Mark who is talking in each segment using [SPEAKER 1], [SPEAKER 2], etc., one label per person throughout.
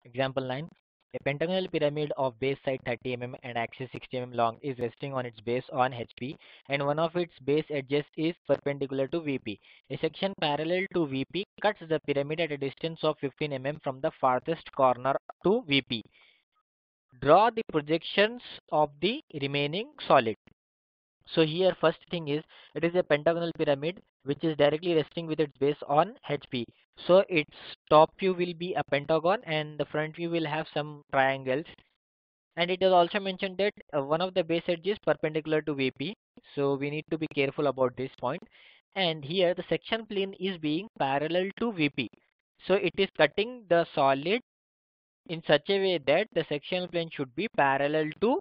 [SPEAKER 1] Example 9. A pentagonal pyramid of base side 30 mm and axis 60 mm long is resting on its base on HP, and one of its base edges is perpendicular to VP. A section parallel to VP cuts the pyramid at a distance of 15 mm from the farthest corner to VP. Draw the projections of the remaining solid. So here first thing is, it is a pentagonal pyramid which is directly resting with its base on HP. So its top view will be a pentagon and the front view will have some triangles. And it is also mentioned that one of the base edges perpendicular to VP. So we need to be careful about this point. And here the section plane is being parallel to VP. So it is cutting the solid in such a way that the sectional plane should be parallel to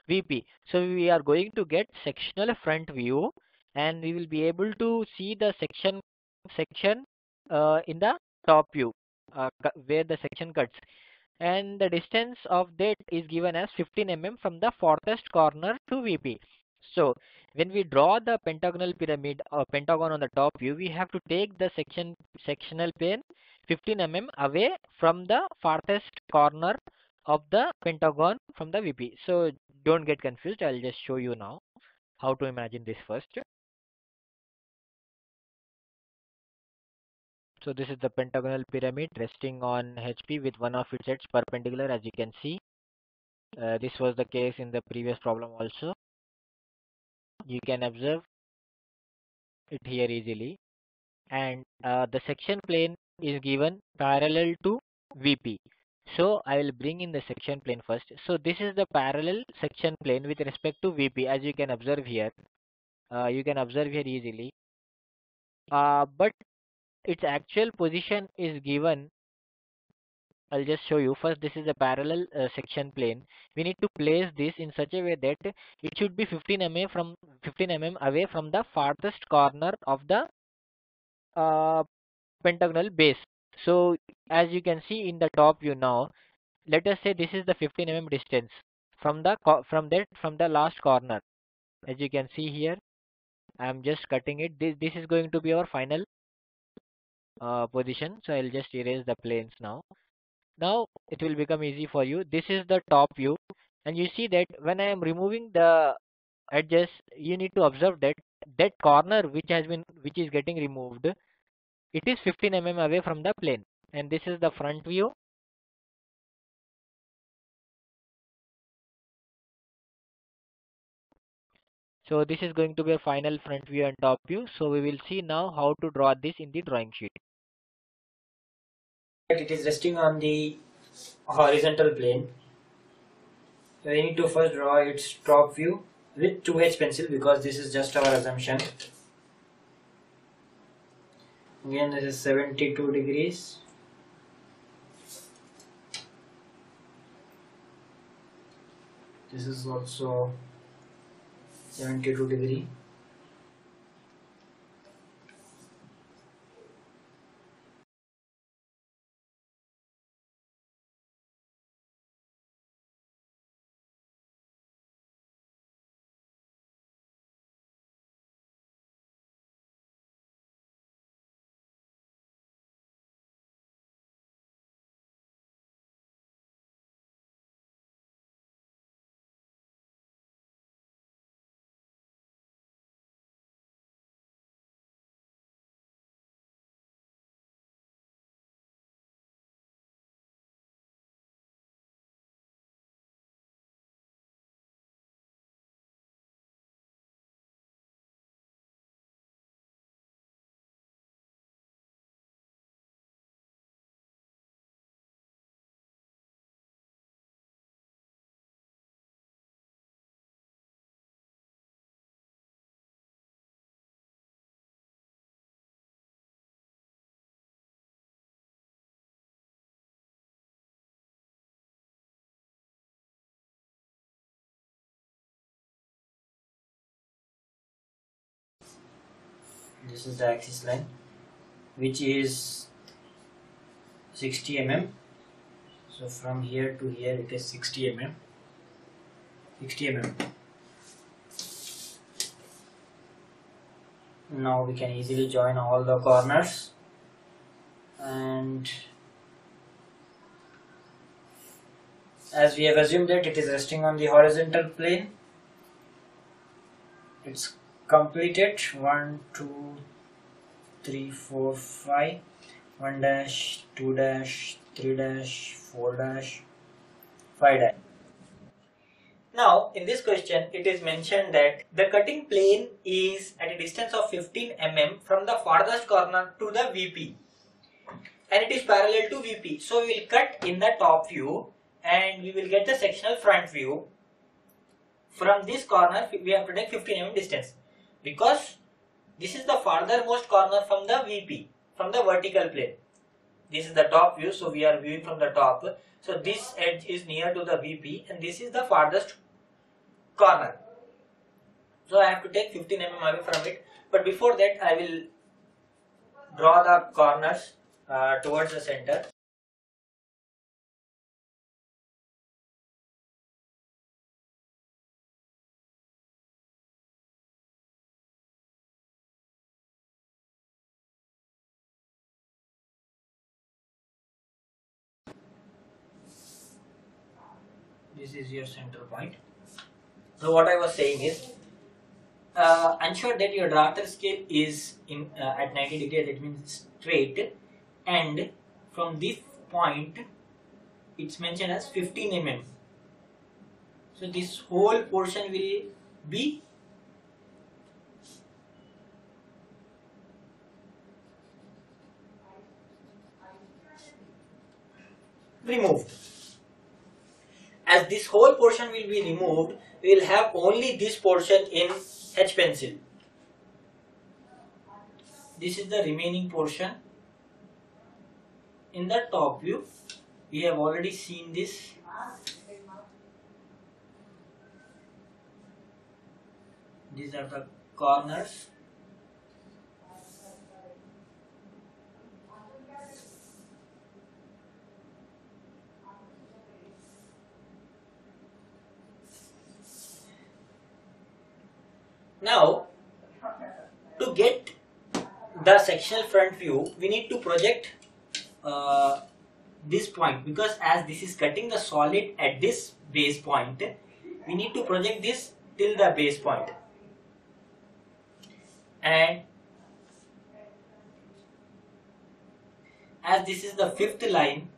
[SPEAKER 1] VP. So we are going to get sectional front view, and we will be able to see the section in the top view where the section cuts, and the distance of that is given as 15 from the farthest corner to VP. So when we draw the pentagonal pyramid or pentagon on the top view, we have to take the sectional plane 15 away from the farthest corner of the pentagon from the VP. So don't get confused. I'll just show you now how to imagine this first. So this is the pentagonal pyramid resting on HP with one of its edges perpendicular, as you can see. This was the case in the previous problem also. You can observe it here easily. And the section plane is given parallel to VP. So I will bring in the section plane first. So this is the parallel section plane with respect to VP, as you can observe here. You can observe here easily. But its actual position is given. I'll just show you. First, this is a parallel section plane. We need to place this in such a way that it should be 15 mm away from the farthest corner of the uh, pentagonal base. So as you can see in the top view now, let us say this is the 15 distance from from the last corner. As you can see here, I am just cutting it. This is going to be our final position. So I'll just erase the planes now. Now it will become easy for you. This is the top view, and you see that when I am removing the edges, you need to observe that that corner which is getting removed, it is 15 away from the plane. And this is the front view. So this is going to be a final front view and top view. So we will see now how to draw this in the drawing sheet.
[SPEAKER 2] It is resting on the horizontal plane. So we need to first draw its top view with 2H pencil because this is just our assumption. Again, this is 72 degrees. This is also 72 degree. This is the axis line, which is 60 mm. So from here to here it is 60 mm. 60 mm. Now we can easily join all the corners, and as we have assumed that it is resting on the horizontal plane, it's completed. 1 2 3 4 5, 1 dash, 2 dash, 3 dash, 4 dash, 5 dash. Now in this question it is mentioned that the cutting plane is at a distance of 15 mm from the farthest corner to the VP and it is parallel to VP. So we will cut in the top view and we will get the sectional front view. From this corner we have to take 15 mm distance because this is the farthermost corner from the VP, from the vertical plane. This is the top view, so we are viewing from the top. So this edge is near to the VP and this is the farthest corner. So I have to take 15 mm away from it. But before that I will draw the corners towards the center. This is your center point. So what I was saying is, ensure that your drafter scale is in at 90 degrees, that means straight, and from this point it's mentioned as 15 mm. So this whole portion will be removed. As this whole portion will be removed, we will have only this portion in H pencil. This is the remaining portion. In the top view, we have already seen this. These are the corners. Now, to get the sectional front view, we need to project this point, because as this is cutting the solid at this base point, we need to project this till the base point. And as this is the fifth line,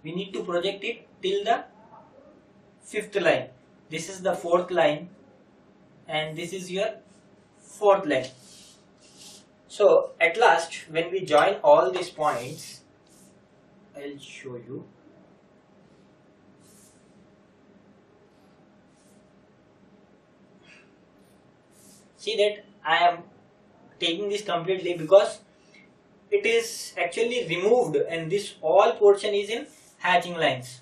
[SPEAKER 2] we need to project it till the fifth line. This is the fourth line and this is your fourth line. So at last, when we join all these points, I'll show you. See that I am taking this completely because it is actually removed and this all portion is in hatching lines.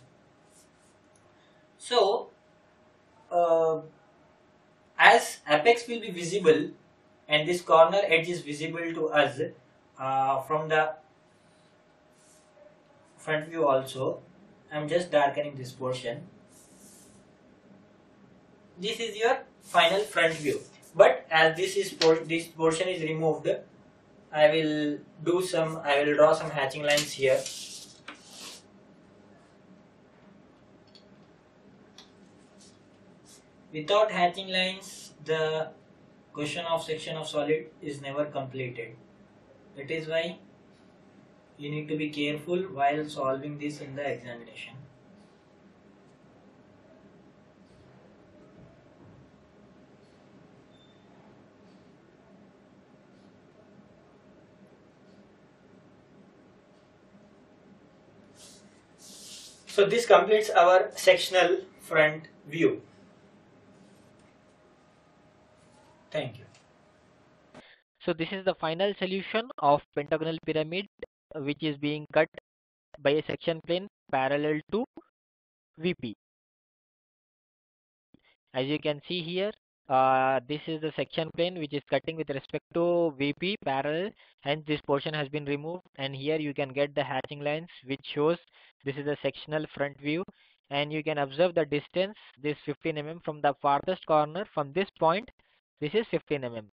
[SPEAKER 2] So as apex will be visible and this corner edge is visible to us from the front view also, I am just darkening this portion. This is your final front view. But as this portion is removed, I will draw some hatching lines here. Without hatching lines, the question of section of solid is never completed. That is why you need to be careful while solving this in the examination. So this completes our sectional front view. Thank you.
[SPEAKER 1] So this is the final solution of pentagonal pyramid, which is being cut by a section plane parallel to VP. As you can see here, this is the section plane which is cutting with respect to VP parallel, hence this portion has been removed, and here you can get the hatching lines which shows this is the sectional front view, and you can observe the distance, this 15 mm from the farthest corner from this point, this is 15 mm.